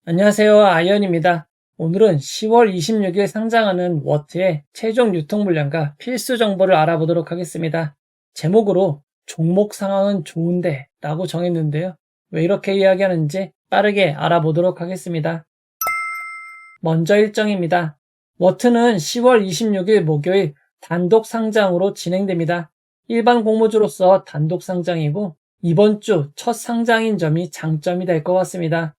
안녕하세요. 아이언입니다. 오늘은 10월 26일 상장하는 워트의 최종 유통 물량과 필수 정보를 알아보도록 하겠습니다. 제목으로 종목 상황은 좋은데 라고 정했는데요. 왜 이렇게 이야기하는지 빠르게 알아보도록 하겠습니다. 먼저 일정입니다. 워트는 10월 26일 목요일 단독 상장으로 진행됩니다. 일반 공모주로서 단독 상장이고 이번 주 첫 상장인 점이 장점이 될 것 같습니다.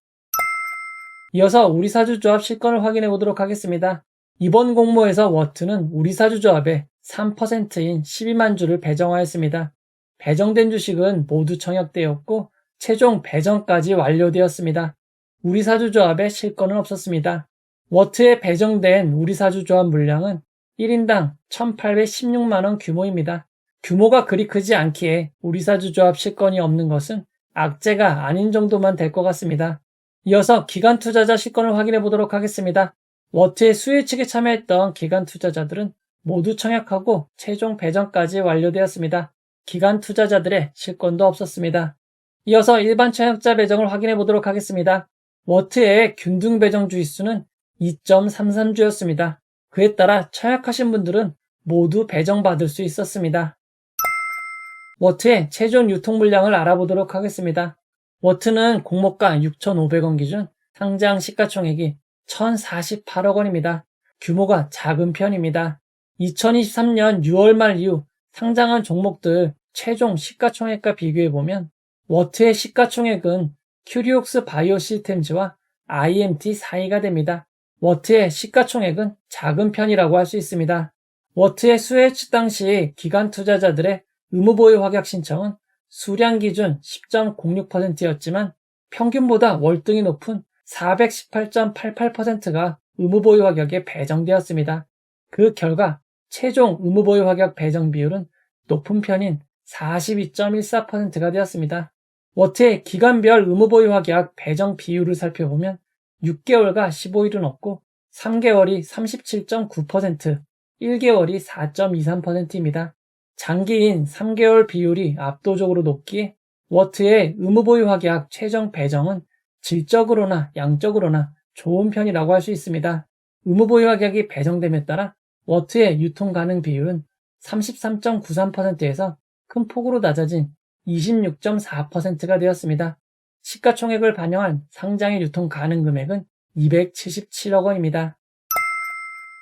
이어서 우리사주조합 실권을 확인해 보도록 하겠습니다. 이번 공모에서 워트는 우리사주조합에 3%인 12만 주를 배정하였습니다. 배정된 주식은 모두 청약되었고 최종 배정까지 완료되었습니다. 우리사주조합에 실권은 없었습니다. 워트에 배정된 우리사주조합 물량은 1인당 1,816만원 규모입니다. 규모가 그리 크지 않기에 우리사주조합 실권이 없는 것은 악재가 아닌 정도만 될 것 같습니다. 이어서 기관 투자자 실권을 확인해 보도록 하겠습니다. 워트의 수요 측에 참여했던 기관 투자자들은 모두 청약하고 최종 배정까지 완료되었습니다. 기관 투자자들의 실권도 없었습니다. 이어서 일반 청약자 배정을 확인해 보도록 하겠습니다. 워트의 균등 배정 주의수는 2.33주였습니다. 그에 따라 청약하신 분들은 모두 배정받을 수 있었습니다. 워트의 최종 유통 물량을 알아보도록 하겠습니다. 워트는 공모가 6,500원 기준 상장 시가총액이 1,048억 원입니다. 규모가 작은 편입니다. 2023년 6월 말 이후 상장한 종목들 최종 시가총액과 비교해보면 워트의 시가총액은 큐리옥스 바이오 시스템즈와 IMT 4위가 됩니다. 워트의 시가총액은 작은 편이라고 할 수 있습니다. 워트의 수혜측 당시 기관 투자자들의 의무보유 확약 신청은 수량 기준 10.06%였지만 평균보다 월등히 높은 418.88%가 의무보유 확약에 배정되었습니다. 그 결과 최종 의무보유 확약 배정 비율은 높은 편인 42.14%가 되었습니다. 워트의 기간별 의무보유 확약 배정 비율을 살펴보면 6개월과 15일은 없고 3개월이 37.9%, 1개월이 4.23%입니다. 장기인 3개월 비율이 압도적으로 높기에 워트의 의무보유 확약 최종 배정은 질적으로나 양적으로나 좋은 편이라고 할 수 있습니다. 의무보유 확약이 배정됨에 따라 워트의 유통 가능 비율은 33.93%에서 큰 폭으로 낮아진 26.4%가 되었습니다. 시가총액을 반영한 상장의 유통 가능 금액은 277억 원입니다.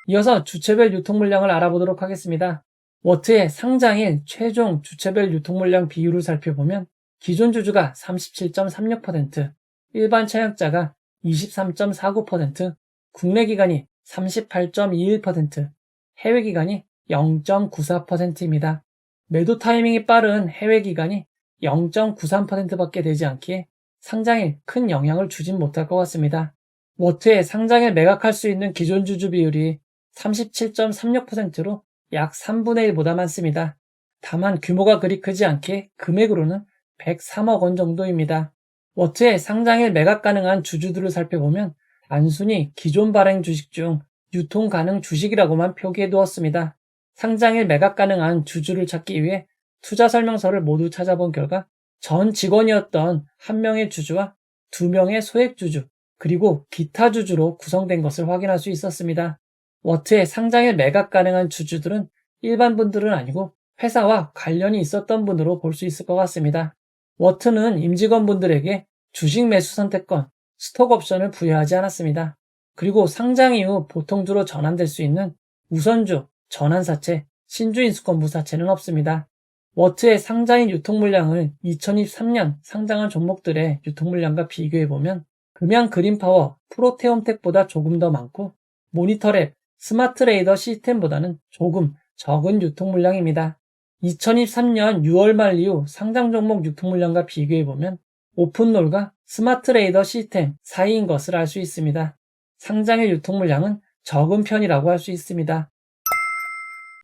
이어서 주체별 유통 물량을 알아보도록 하겠습니다. 워트의 상장일 최종 주체별 유통 물량 비율을 살펴보면 기존 주주가 37.36%, 일반 청약자가 23.49%, 국내 기관이 38.21%, 해외 기관이 0.94%입니다. 매도 타이밍이 빠른 해외 기관이 0.93%밖에 되지 않기에 상장에 큰 영향을 주진 못할 것 같습니다. 워트의 상장에 매각할 수 있는 기존 주주 비율이 37.36%로 약 3분의 1보다 많습니다. 다만 규모가 그리 크지 않게 금액으로는 103억 원 정도입니다. 워트의 상장일 매각 가능한 주주들을 살펴보면 단순히 기존 발행 주식 중 유통 가능 주식이라고만 표기해 두었습니다. 상장일 매각 가능한 주주를 찾기 위해 투자 설명서를 모두 찾아본 결과 전 직원이었던 1명의 주주와 2명의 소액 주주, 그리고 기타 주주로 구성된 것을 확인할 수 있었습니다. 워트의 상장일 매각 가능한 주주들은 일반 분들은 아니고 회사와 관련이 있었던 분으로 볼 수 있을 것 같습니다. 워트는 임직원분들에게 주식 매수 선택권, 스톡 옵션을 부여하지 않았습니다. 그리고 상장 이후 보통주로 전환될 수 있는 우선주, 전환사채, 신주인수권 부사채는 없습니다. 워트의 상장인 유통 물량을 2023년 상장한 종목들의 유통 물량과 비교해보면 금양 그린파워, 프로테움텍보다 조금 더 많고 모니터랩, 스마트레이더 시스템보다는 조금 적은 유통 물량입니다. 2023년 6월 말 이후 상장 종목 유통 물량과 비교해보면 오픈롤과 스마트레이더 시스템 사이인 것을 알 수 있습니다. 상장일 유통 물량은 적은 편이라고 할 수 있습니다.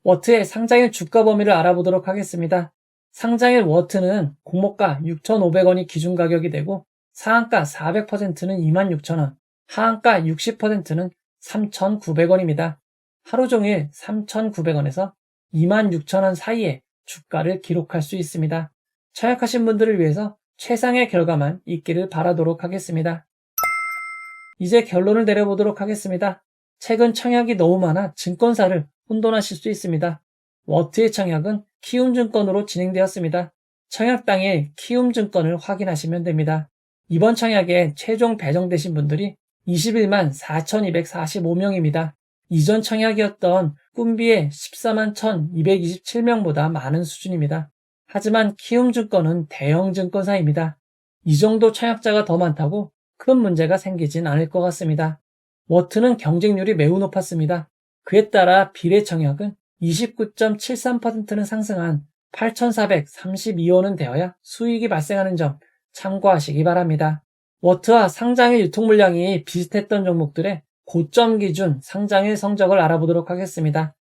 워트의 상장일 주가 범위를 알아보도록 하겠습니다. 상장일 워트는 공모가 6,500원이 기준 가격이 되고 상한가 400%는 26,000원, 하한가 60%는 3,900원입니다. 하루 종일 3,900원에서 26,000원 사이에 주가를 기록할 수 있습니다. 청약하신 분들을 위해서 최상의 결과만 있기를 바라도록 하겠습니다. 이제 결론을 내려보도록 하겠습니다. 최근 청약이 너무 많아 증권사를 혼돈하실 수 있습니다. 워트의 청약은 키움증권으로 진행되었습니다. 청약 당일 키움증권을 확인하시면 됩니다. 이번 청약에 최종 배정되신 분들이 21만 4,245명입니다. 이전 청약이었던 꿈비의 14만 1,227명보다 많은 수준입니다. 하지만 키움증권은 대형 증권사입니다. 이 정도 청약자가 더 많다고 큰 문제가 생기진 않을 것 같습니다. 워트는 경쟁률이 매우 높았습니다. 그에 따라 비례 청약은 29.73%는 상승한 8,432원은 되어야 수익이 발생하는 점 참고하시기 바랍니다. 워트와 상장일 유통 물량이 비슷했던 종목들의 고점 기준 상장일 성적을 알아보도록 하겠습니다.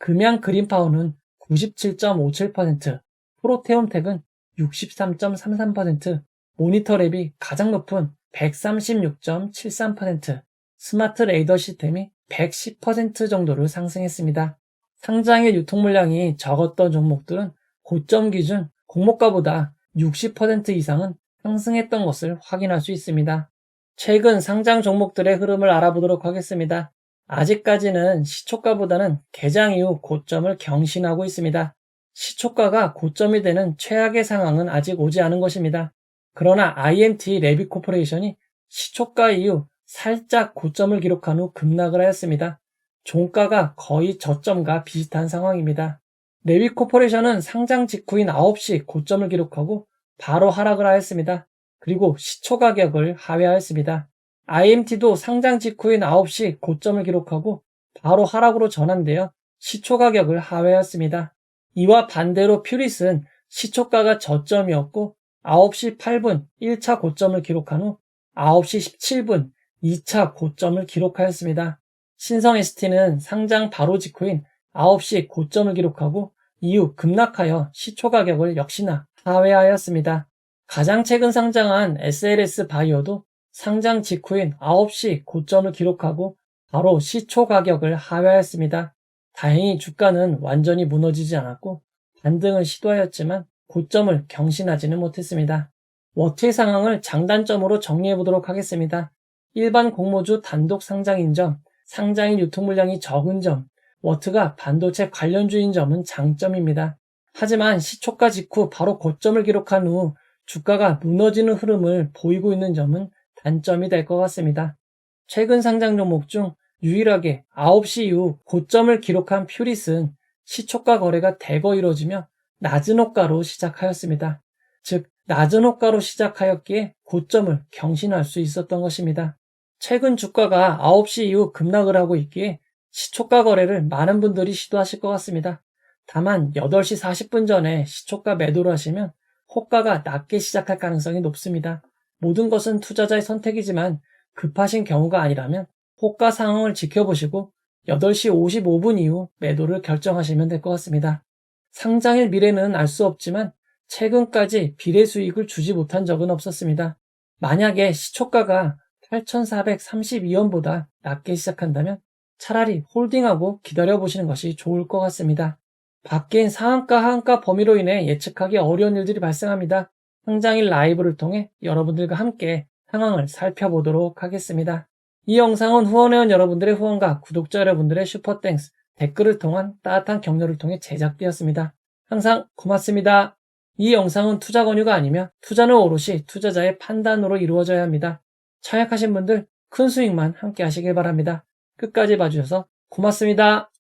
금양 그린파워는 97.57%, 프로테온텍은 63.33%, 모니터랩이 가장 높은 136.73%, 스마트 레이더 시스템이 110% 정도를 상승했습니다. 상장일 유통 물량이 적었던 종목들은 고점 기준 공모가보다 60% 이상은 상승했던 것을 확인할 수 있습니다. 최근 상장 종목들의 흐름을 알아보도록 하겠습니다. 아직까지는 시초가보다는 개장 이후 고점을 경신하고 있습니다. 시초가가 고점이 되는 최악의 상황은 아직 오지 않은 것입니다. 그러나 IMT 레비코퍼레이션이 시초가 이후 살짝 고점을 기록한 후 급락을 하였습니다. 종가가 거의 저점과 비슷한 상황입니다. 레비코퍼레이션은 상장 직후인 9시 고점을 기록하고 바로 하락을 하였습니다. 그리고 시초 가격을 하회하였습니다. IMT도 상장 직후인 9시 고점을 기록하고 바로 하락으로 전환되어 시초 가격을 하회하였습니다. 이와 반대로 퓨리스는 시초가가 저점이었고 9시 8분 1차 고점을 기록한 후 9시 17분 2차 고점을 기록하였습니다. 신성 ST는 상장 바로 직후인 9시 고점을 기록하고 이후 급락하여 시초 가격을 역시나 하회하였습니다. 가장 최근 상장한 SLS 바이오도 상장 직후인 9시 고점을 기록하고 바로 시초 가격을 하회하였습니다. 다행히 주가는 완전히 무너지지 않았고 반등을 시도하였지만 고점을 경신하지는 못했습니다. 워트의 상황을 장단점으로 정리해 보도록 하겠습니다. 일반 공모주 단독 상장인 점, 상장인 유통 물량이 적은 점, 워트가 반도체 관련주인 점은 장점입니다. 하지만 시초가 직후 바로 고점을 기록한 후 주가가 무너지는 흐름을 보이고 있는 점은 단점이 될 것 같습니다. 최근 상장 종목 중 유일하게 9시 이후 고점을 기록한 퓨리스는 시초가 거래가 대거 이루어지며 낮은 호가로 시작하였습니다. 즉, 낮은 호가로 시작하였기에 고점을 경신할 수 있었던 것입니다. 최근 주가가 9시 이후 급락을 하고 있기에 시초가 거래를 많은 분들이 시도하실 것 같습니다. 다만 8시 40분 전에 시초가 매도를 하시면 호가가 낮게 시작할 가능성이 높습니다. 모든 것은 투자자의 선택이지만 급하신 경우가 아니라면 호가 상황을 지켜보시고 8시 55분 이후 매도를 결정하시면 될 것 같습니다. 상장일 미래는 알 수 없지만 최근까지 비례 수익을 주지 못한 적은 없었습니다. 만약에 시초가가 8,432원보다 낮게 시작한다면 차라리 홀딩하고 기다려보시는 것이 좋을 것 같습니다. 바뀐 상한가 하한가 범위로 인해 예측하기 어려운 일들이 발생합니다. 상장일 라이브를 통해 여러분들과 함께 상황을 살펴보도록 하겠습니다. 이 영상은 후원회원 여러분들의 후원과 구독자 여러분들의 슈퍼땡스, 댓글을 통한 따뜻한 격려를 통해 제작되었습니다. 항상 고맙습니다. 이 영상은 투자 권유가 아니며 투자는 오롯이 투자자의 판단으로 이루어져야 합니다. 청약하신 분들 큰 수익만 함께 하시길 바랍니다. 끝까지 봐주셔서 고맙습니다.